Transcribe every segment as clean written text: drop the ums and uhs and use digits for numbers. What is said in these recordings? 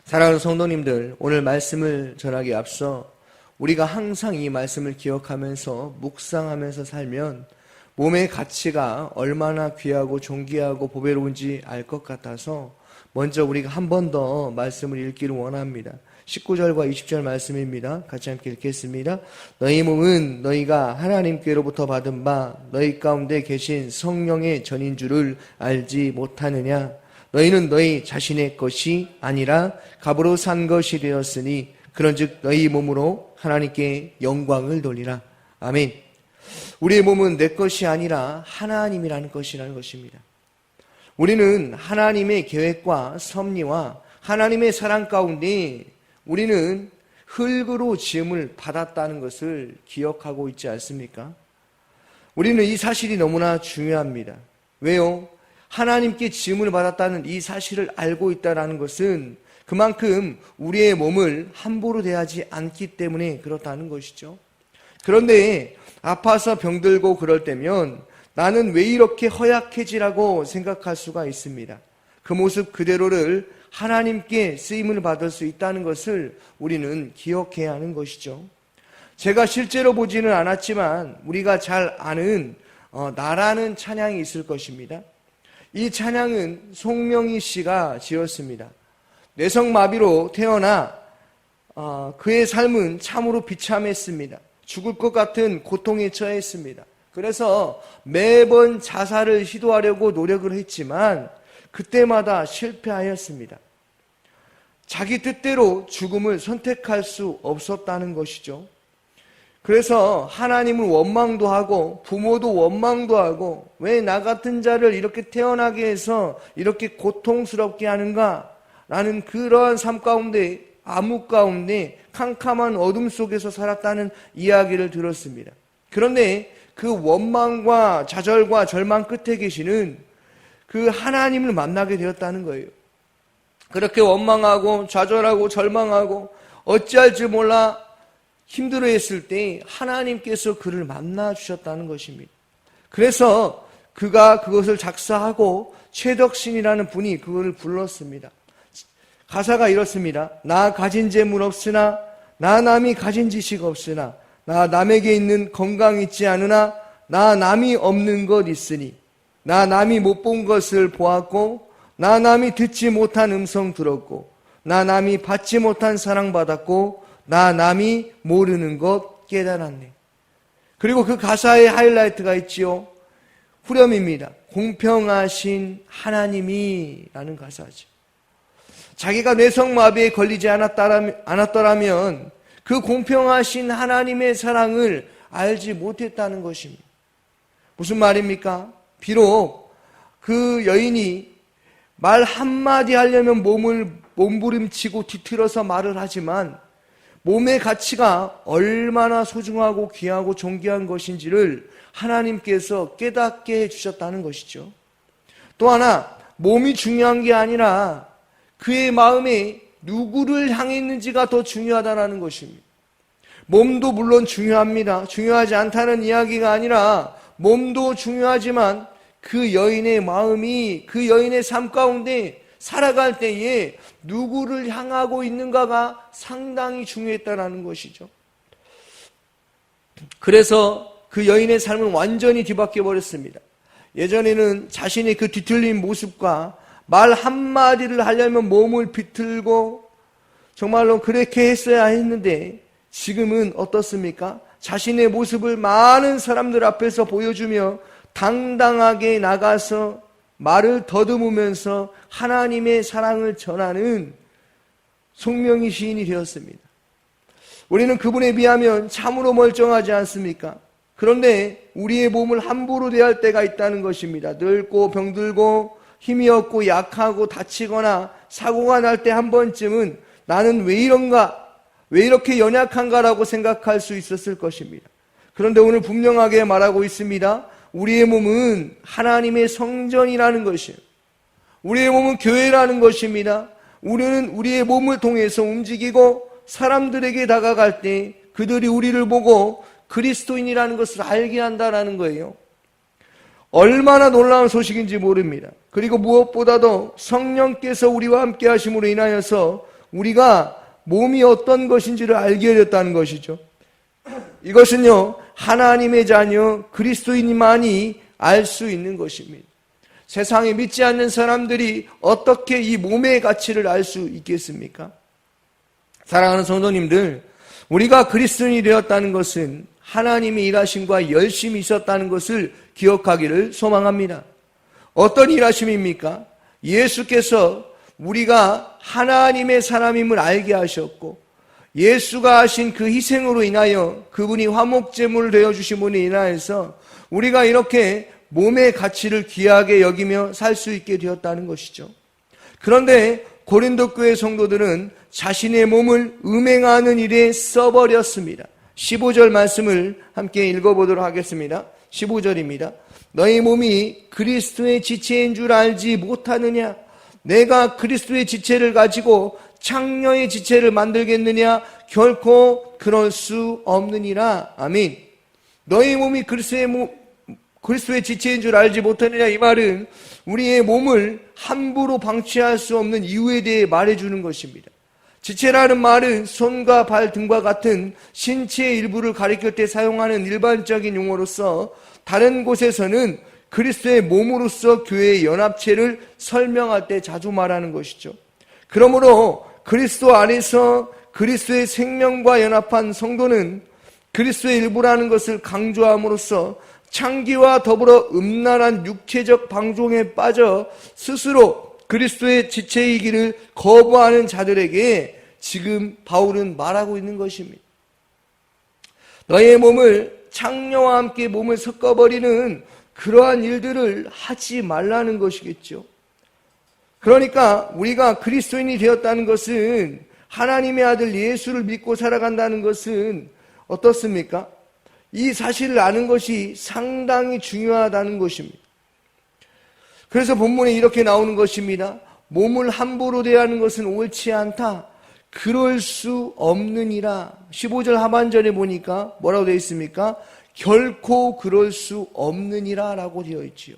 사랑하는 성도님들, 오늘 말씀을 전하기에 앞서 우리가 항상 이 말씀을 기억하면서 묵상하면서 살면 몸의 가치가 얼마나 귀하고 존귀하고 보배로운지 알 것 같아서 먼저 우리가 한 번 더 말씀을 읽기를 원합니다. 19절과 20절 말씀입니다. 같이 함께 읽겠습니다. 너희 몸은 너희가 하나님께로부터 받은 바 너희 가운데 계신 성령의 전인 줄을 알지 못하느냐? 너희는 너희 자신의 것이 아니라 값으로 산 것이 되었으니 그런즉 너희 몸으로 하나님께 영광을 돌리라. 아멘. 우리의 몸은 내 것이 아니라 하나님이라는 것이라는 것입니다. 우리는 하나님의 계획과 섭리와 하나님의 사랑 가운데 우리는 흙으로 지음을 받았다는 것을 기억하고 있지 않습니까? 우리는 이 사실이 너무나 중요합니다. 왜요? 하나님께 지음을 받았다는 이 사실을 알고 있다는 것은 그만큼 우리의 몸을 함부로 대하지 않기 때문에 그렇다는 것이죠. 그런데 아파서 병들고 그럴 때면 나는 왜 이렇게 허약해지라고 생각할 수가 있습니다. 그 모습 그대로를 하나님께 쓰임을 받을 수 있다는 것을 우리는 기억해야 하는 것이죠. 제가 실제로 보지는 않았지만 우리가 잘 아는 나라는 찬양이 있을 것입니다. 이 찬양은 송명희 씨가 지었습니다. 뇌성마비로 태어나 그의 삶은 참으로 비참했습니다. 죽을 것 같은 고통에 처했습니다. 그래서 매번 자살을 시도하려고 노력을 했지만 그때마다 실패하였습니다. 자기 뜻대로 죽음을 선택할 수 없었다는 것이죠. 그래서 하나님을 원망도 하고 부모도 원망도 하고 왜 나 같은 자를 이렇게 태어나게 해서 이렇게 고통스럽게 하는가 라는 그러한 삶 가운데 암흑 가운데 캄캄한 어둠 속에서 살았다는 이야기를 들었습니다. 그런데 그 원망과 좌절과 절망 끝에 계시는 그 하나님을 만나게 되었다는 거예요. 그렇게 원망하고 좌절하고 절망하고 어찌할지 몰라 힘들어했을 때 하나님께서 그를 만나 주셨다는 것입니다. 그래서 그가 그것을 작사하고 최덕신이라는 분이 그것을 불렀습니다. 가사가 이렇습니다. 나 가진 재물 없으나 나 남이 가진 지식 없으나 나 남에게 있는 건강 있지 않으나 나 남이 없는 것 있으니 나 남이 못 본 것을 보았고 나 남이 듣지 못한 음성 들었고 나 남이 받지 못한 사랑 받았고 나 남이 모르는 것 깨달았네. 그리고 그 가사의 하이라이트가 있지요. 후렴입니다. 공평하신 하나님이 라는 가사죠. 자기가 뇌성마비에 걸리지 않았더라면 그 공평하신 하나님의 사랑을 알지 못했다는 것입니다. 무슨 말입니까? 비록 그 여인이 말 한마디 하려면 몸부림치고 뒤틀어서 말을 하지만 몸의 가치가 얼마나 소중하고 귀하고 존귀한 것인지를 하나님께서 깨닫게 해주셨다는 것이죠. 또 하나 몸이 중요한 게 아니라 그의 마음에 누구를 향했는지가 더 중요하다는 것입니다. 몸도 물론 중요합니다. 중요하지 않다는 이야기가 아니라 몸도 중요하지만 그 여인의 마음이 그 여인의 삶 가운데 살아갈 때에 누구를 향하고 있는가가 상당히 중요했다는 것이죠. 그래서 그 여인의 삶은 완전히 뒤바뀌어 버렸습니다. 예전에는 자신의 그 뒤틀린 모습과 말 한마디를 하려면 몸을 비틀고 정말로 그렇게 했어야 했는데 지금은 어떻습니까? 자신의 모습을 많은 사람들 앞에서 보여주며 당당하게 나가서 말을 더듬으면서 하나님의 사랑을 전하는 송명희 시인이 되었습니다. 우리는 그분에 비하면 참으로 멀쩡하지 않습니까? 그런데 우리의 몸을 함부로 대할 때가 있다는 것입니다. 늙고 병들고 힘이 없고 약하고 다치거나 사고가 날 때 한 번쯤은 나는 왜 이런가, 왜 이렇게 연약한가라고 생각할 수 있었을 것입니다. 그런데 오늘 분명하게 말하고 있습니다. 우리의 몸은 하나님의 성전이라는 것이에요. 우리의 몸은 교회라는 것입니다. 우리는 우리의 몸을 통해서 움직이고 사람들에게 다가갈 때 그들이 우리를 보고 그리스도인이라는 것을 알게 한다는 거예요. 얼마나 놀라운 소식인지 모릅니다. 그리고 무엇보다도 성령께서 우리와 함께 하심으로 인하여서 우리가 몸이 어떤 것인지를 알게 되었다는 것이죠. 이것은요, 하나님의 자녀 그리스도인만이 알 수 있는 것입니다. 세상에 믿지 않는 사람들이 어떻게 이 몸의 가치를 알 수 있겠습니까? 사랑하는 성도님들, 우리가 그리스도인이 되었다는 것은 하나님의 일하심과 열심히 있었다는 것을 기억하기를 소망합니다. 어떤 일하심입니까? 예수께서 우리가 하나님의 사람임을 알게 하셨고, 예수가 하신 그 희생으로 인하여 그분이 화목제물을 되어주심으로 인하여서 우리가 이렇게 몸의 가치를 귀하게 여기며 살 수 있게 되었다는 것이죠. 그런데 고린도 교회 성도들은 자신의 몸을 음행하는 일에 써버렸습니다. 15절 말씀을 함께 읽어보도록 하겠습니다. 15절입니다. 너희 몸이 그리스도의 지체인 줄 알지 못하느냐? 내가 그리스도의 지체를 가지고 창녀의 지체를 만들겠느냐? 결코 그럴 수 없느니라. 아멘. 너희 몸이 그리스도의 지체인 줄 알지 못하느냐? 이 말은 우리의 몸을 함부로 방치할 수 없는 이유에 대해 말해주는 것입니다. 지체라는 말은 손과 발 등과 같은 신체의 일부를 가리킬 때 사용하는 일반적인 용어로서 다른 곳에서는 그리스도의 몸으로서 교회의 연합체를 설명할 때 자주 말하는 것이죠. 그러므로 그리스도 안에서 그리스도의 생명과 연합한 성도는 그리스도의 일부라는 것을 강조함으로써 창기와 더불어 음란한 육체적 방종에 빠져 스스로 그리스도의 지체이기를 거부하는 자들에게 지금 바울은 말하고 있는 것입니다. 너의 몸을 창녀와 함께 몸을 섞어버리는 그러한 일들을 하지 말라는 것이겠죠. 그러니까 우리가 그리스도인이 되었다는 것은, 하나님의 아들 예수를 믿고 살아간다는 것은 어떻습니까? 이 사실을 아는 것이 상당히 중요하다는 것입니다. 그래서 본문에 이렇게 나오는 것입니다. 몸을 함부로 대하는 것은 옳지 않다. 그럴 수 없느니라. 15절 하반절에 보니까 뭐라고 되어 있습니까? 결코 그럴 수 없느니라 라고 되어 있지요.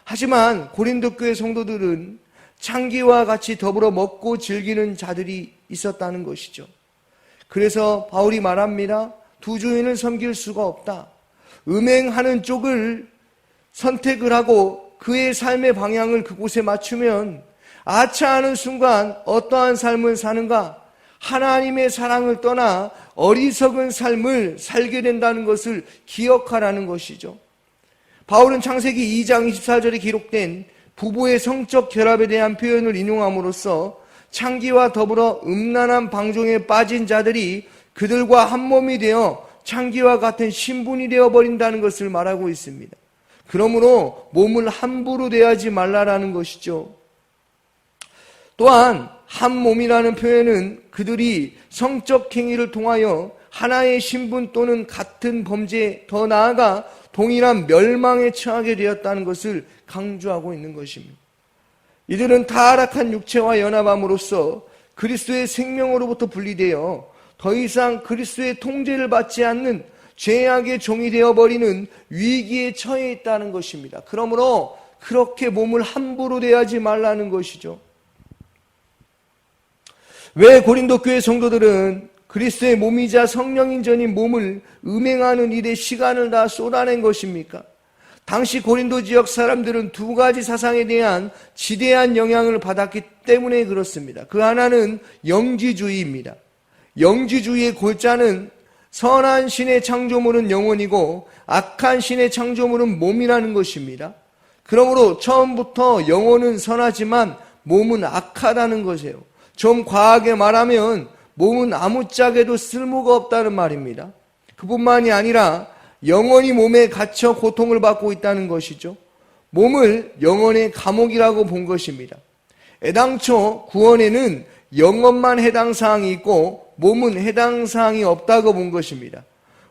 하지만 고린도 교회 성도들은 창기와 같이 더불어 먹고 즐기는 자들이 있었다는 것이죠. 그래서 바울이 말합니다. 두 주인을 섬길 수가 없다. 음행하는 쪽을 선택을 하고 그의 삶의 방향을 그곳에 맞추면 아차하는 순간 어떠한 삶을 사는가? 하나님의 사랑을 떠나 어리석은 삶을 살게 된다는 것을 기억하라는 것이죠. 바울은 창세기 2장 24절에 기록된 부부의 성적 결합에 대한 표현을 인용함으로써 창기와 더불어 음란한 방종에 빠진 자들이 그들과 한 몸이 되어 창기와 같은 신분이 되어버린다는 것을 말하고 있습니다. 그러므로 몸을 함부로 대하지 말라라는 것이죠. 또한 한 몸이라는 표현은 그들이 성적 행위를 통하여 하나의 신분 또는 같은 범죄, 더 나아가 동일한 멸망에 처하게 되었다는 것을 강조하고 있는 것입니다. 이들은 타락한 육체와 연합함으로써 그리스도의 생명으로부터 분리되어 더 이상 그리스도의 통제를 받지 않는 죄악의 종이 되어버리는 위기에 처해 있다는 것입니다. 그러므로 그렇게 몸을 함부로 대하지 말라는 것이죠. 왜 고린도 교회 성도들은 그리스도의 몸이자 성령인 전인 몸을 음행하는 일에 시간을 다 쏟아낸 것입니까? 당시 고린도 지역 사람들은 두 가지 사상에 대한 지대한 영향을 받았기 때문에 그렇습니다. 그 하나는 영지주의입니다. 영지주의의 골자는 선한 신의 창조물은 영혼이고 악한 신의 창조물은 몸이라는 것입니다. 그러므로 처음부터 영혼은 선하지만 몸은 악하다는 것이에요. 좀 과하게 말하면 몸은 아무짝에도 쓸모가 없다는 말입니다. 그뿐만이 아니라 영혼이 몸에 갇혀 고통을 받고 있다는 것이죠. 몸을 영혼의 감옥이라고 본 것입니다. 애당초 구원에는 영혼만 해당 사항이 있고 몸은 해당 사항이 없다고 본 것입니다.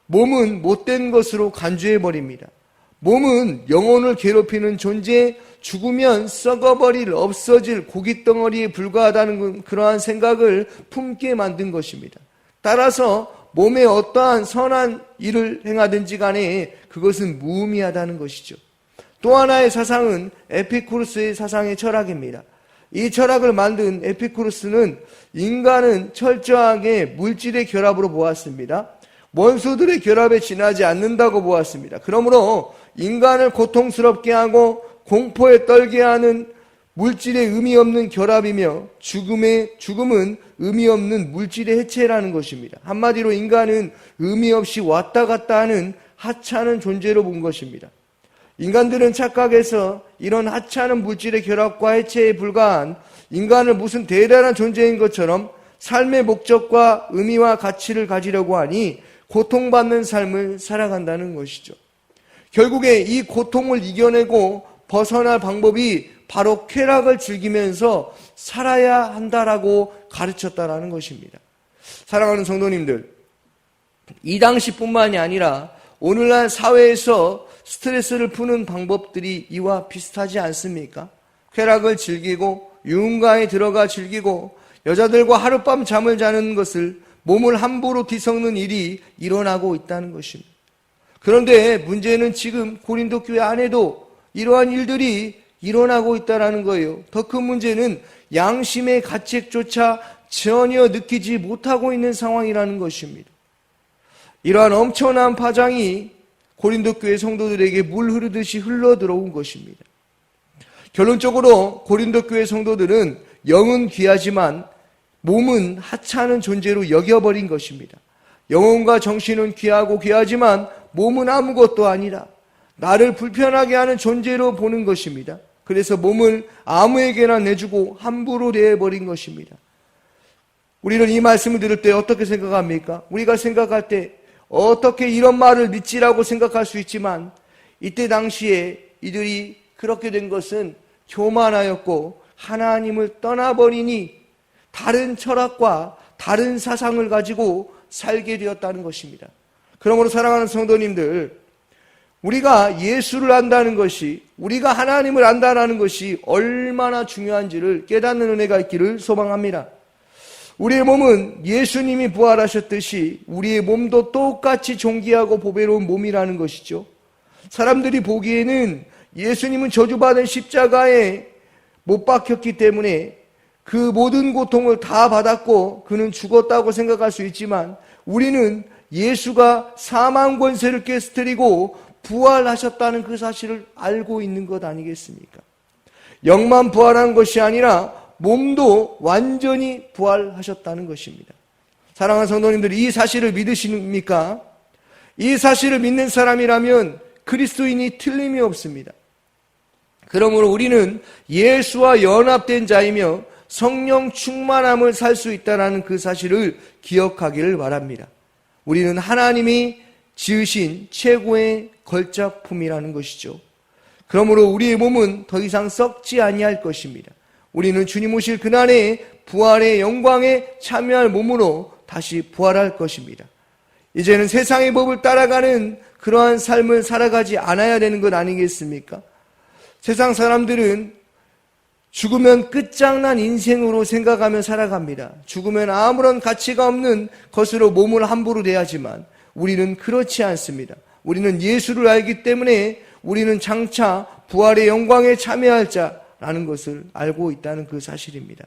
몸은 못된 것으로 간주해버립니다. 몸은 영혼을 괴롭히는 존재, 죽으면 썩어버릴, 없어질 고깃덩어리에 불과하다는 그러한 생각을 품게 만든 것입니다. 따라서 몸에 어떠한 선한 일을 행하든지 간에 그것은 무의미하다는 것이죠. 또 하나의 사상은 에피쿠르스의 사상의 철학입니다. 이 철학을 만든 에피쿠로스는 인간은 철저하게 물질의 결합으로 보았습니다. 원소들의 결합에 지나지 않는다고 보았습니다. 그러므로 인간을 고통스럽게 하고 공포에 떨게 하는 물질의 의미 없는 결합이며 죽음은 의미 없는 물질의 해체라는 것입니다. 한마디로 인간은 의미 없이 왔다 갔다 하는 하찮은 존재로 본 것입니다. 인간들은 착각해서 이런 하찮은 물질의 결합과 해체에 불과한 인간을 무슨 대단한 존재인 것처럼 삶의 목적과 의미와 가치를 가지려고 하니 고통받는 삶을 살아간다는 것이죠. 결국에 이 고통을 이겨내고 벗어날 방법이 바로 쾌락을 즐기면서 살아야 한다라고 가르쳤다라는 것입니다. 사랑하는 성도님들, 이 당시뿐만이 아니라 오늘날 사회에서 스트레스를 푸는 방법들이 이와 비슷하지 않습니까? 쾌락을 즐기고 유흥가에 들어가 즐기고 여자들과 하룻밤 잠을 자는 것을 몸을 함부로 뒤섞는 일이 일어나고 있다는 것입니다. 그런데 문제는 지금 고린도 교회 안에도 이러한 일들이 일어나고 있다는 거예요. 더 큰 문제는 양심의 가책조차 전혀 느끼지 못하고 있는 상황이라는 것입니다. 이러한 엄청난 파장이 고린도 교회 성도들에게 물 흐르듯이 흘러들어온 것입니다. 결론적으로 고린도 교회 성도들은 영은 귀하지만 몸은 하찮은 존재로 여겨버린 것입니다. 영혼과 정신은 귀하고 귀하지만 몸은 아무것도 아니라 나를 불편하게 하는 존재로 보는 것입니다. 그래서 몸을 아무에게나 내주고 함부로 대해버린 것입니다. 우리는 이 말씀을 들을 때 어떻게 생각합니까? 우리가 생각할 때 어떻게 이런 말을 믿지라고 생각할 수 있지만 이때 당시에 이들이 그렇게 된 것은 교만하였고 하나님을 떠나버리니 다른 철학과 다른 사상을 가지고 살게 되었다는 것입니다. 그러므로 사랑하는 성도님들, 우리가 예수를 안다는 것이, 우리가 하나님을 안다는 것이 얼마나 중요한지를 깨닫는 은혜가 있기를 소망합니다. 우리의 몸은 예수님이 부활하셨듯이 우리의 몸도 똑같이 존귀하고 보배로운 몸이라는 것이죠. 사람들이 보기에는 예수님은 저주받은 십자가에 못 박혔기 때문에 그 모든 고통을 다 받았고 그는 죽었다고 생각할 수 있지만 우리는 예수가 사망 권세를 깨뜨리고 부활하셨다는 그 사실을 알고 있는 것 아니겠습니까? 영만 부활한 것이 아니라 몸도 완전히 부활하셨다는 것입니다. 사랑하는 성도님들, 이 사실을 믿으십니까? 이 사실을 믿는 사람이라면 그리스도인이 틀림이 없습니다. 그러므로 우리는 예수와 연합된 자이며 성령 충만함을 살 수 있다는 그 사실을 기억하기를 바랍니다. 우리는 하나님이 지으신 최고의 걸작품이라는 것이죠. 그러므로 우리의 몸은 더 이상 썩지 아니할 것입니다. 우리는 주님 오실 그날에 부활의 영광에 참여할 몸으로 다시 부활할 것입니다. 이제는 세상의 법을 따라가는 그러한 삶을 살아가지 않아야 되는 것 아니겠습니까? 세상 사람들은 죽으면 끝장난 인생으로 생각하며 살아갑니다. 죽으면 아무런 가치가 없는 것으로 몸을 함부로 대하지만 우리는 그렇지 않습니다. 우리는 예수를 알기 때문에 우리는 장차 부활의 영광에 참여할 자라는 것을 알고 있다는 그 사실입니다.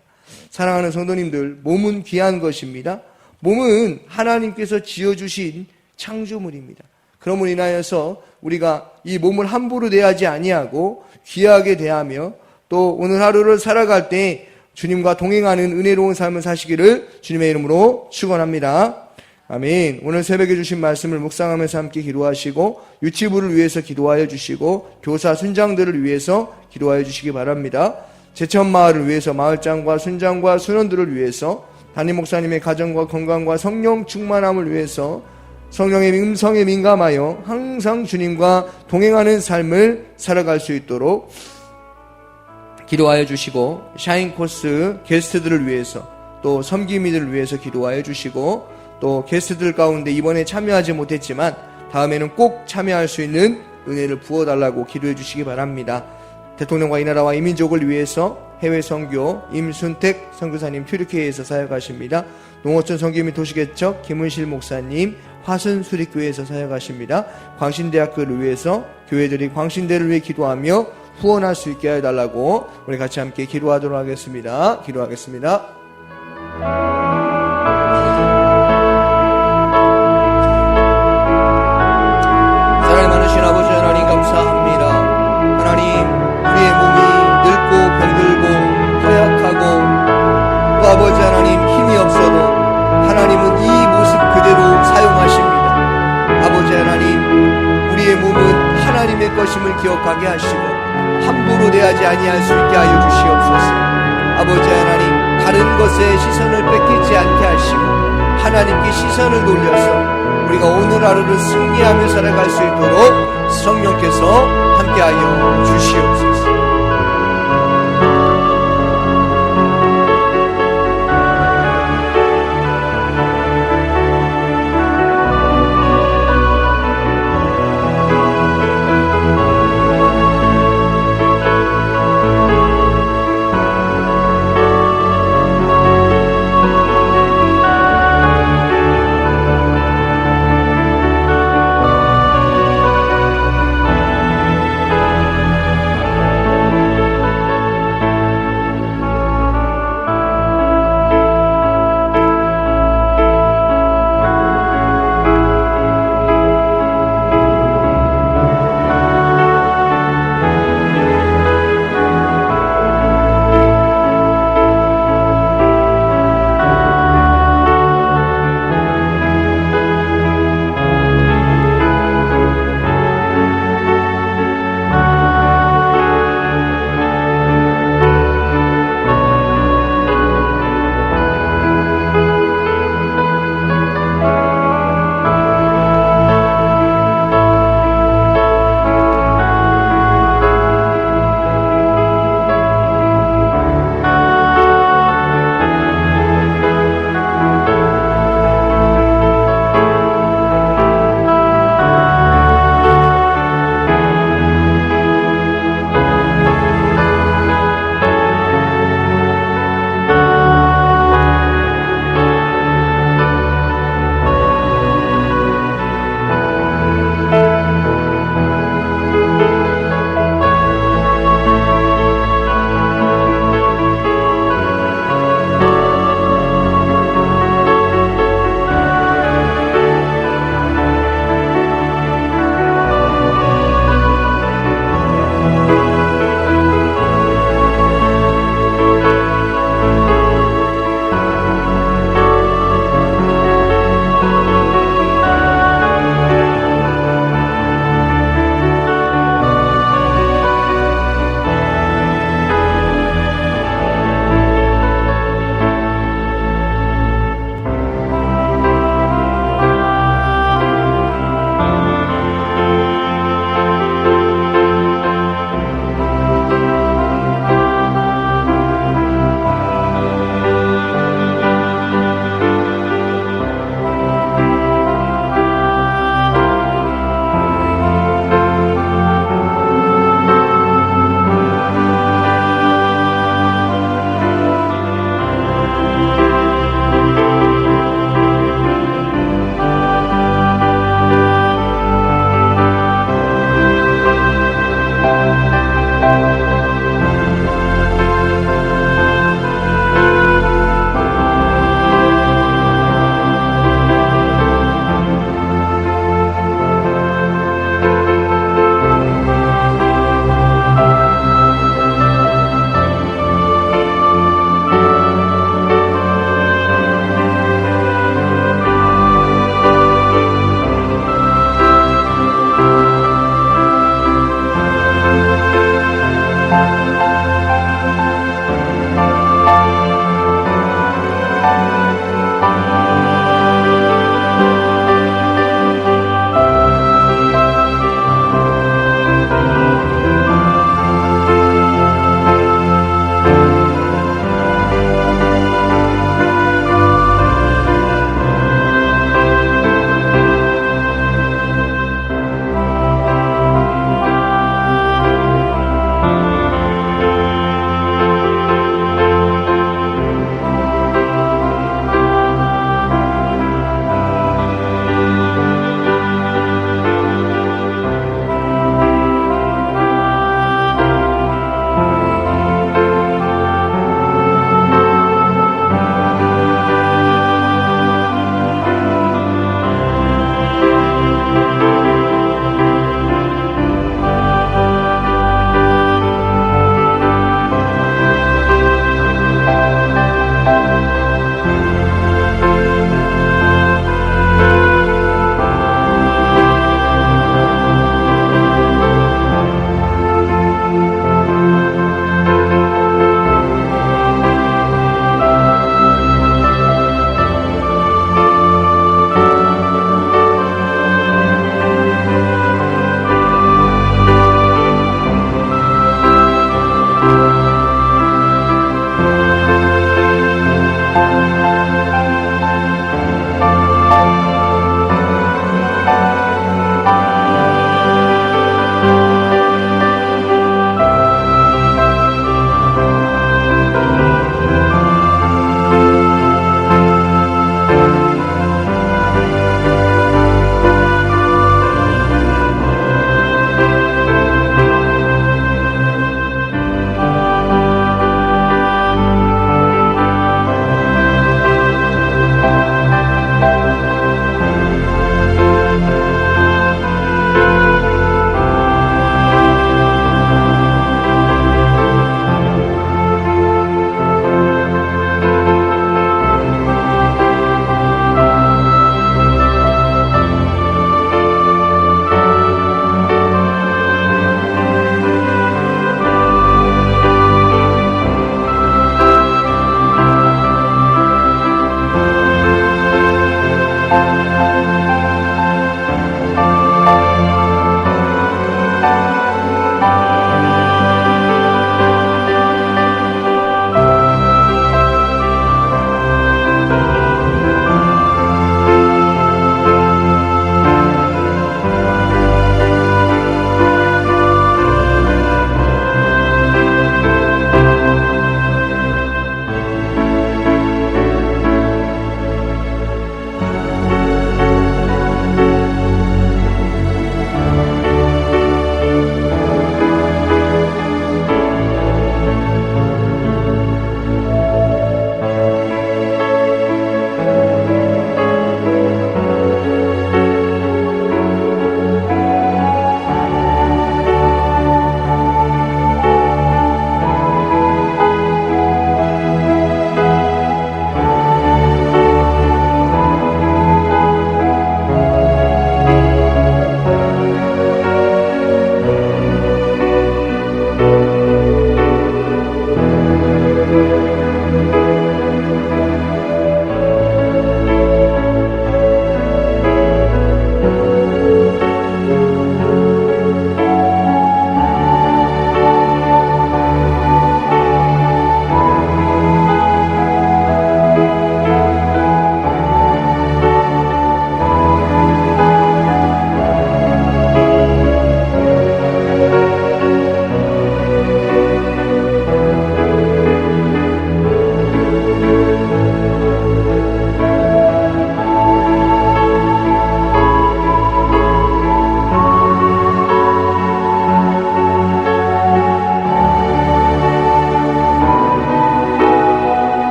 사랑하는 성도님들, 몸은 귀한 것입니다. 몸은 하나님께서 지어주신 창조물입니다. 그러므로 인하여서 우리가 이 몸을 함부로 대하지 아니하고 귀하게 대하며 또 오늘 하루를 살아갈 때 주님과 동행하는 은혜로운 삶을 사시기를 주님의 이름으로 축원합니다. 아멘. 오늘 새벽에 주신 말씀을 묵상하면서 함께 기도하시고 유치부를 위해서 기도하여 주시고 교사 순장들을 위해서 기도하여 주시기 바랍니다. 제천마을을 위해서 마을장과 순장과 순원들을 위해서 담임 목사님의 가정과 건강과 성령 충만함을 위해서 성령의 음성에 민감하여 항상 주님과 동행하는 삶을 살아갈 수 있도록 기도하여 주시고 샤인코스 게스트들을 위해서 또 섬김이들을 위해서 기도하여 주시고 또 게스트들 가운데 이번에 참여하지 못했지만 다음에는 꼭 참여할 수 있는 은혜를 부어달라고 기도해 주시기 바랍니다. 대통령과 이 나라와 이 민족을 위해서 해외 선교 임순택 선교사님 튀르키예에서 사역하십니다. 농어촌 선교 및 도시개척 김은실 목사님 화순수립교회에서 사역하십니다. 광신대학교를 위해서 교회들이 광신대를 위해 기도하며 후원할 수 있게 해달라고 우리 같이 함께 기도하도록 하겠습니다. 기도하겠습니다. 사랑이 많으신 아버지 하나님 감사합니다. 하나님, 우리의 몸이 늙고 병들고 허약하고 또 아버지 하나님 힘이 없어도 하나님은 이 모습 그대로 사용하십니다. 아버지 하나님, 우리의 몸은 하나님의 것임을 기억하게 하시고 함부로 대하지 아니할 수 있게 하여 주시옵소서. 아버지 하나님, 다른 것에 시선을 뺏기지 않게 하시고 하나님께 시선을 돌려서 우리가 오늘 하루를 승리하며 살아갈 수 있도록 성령께서 함께하여 주시옵소서.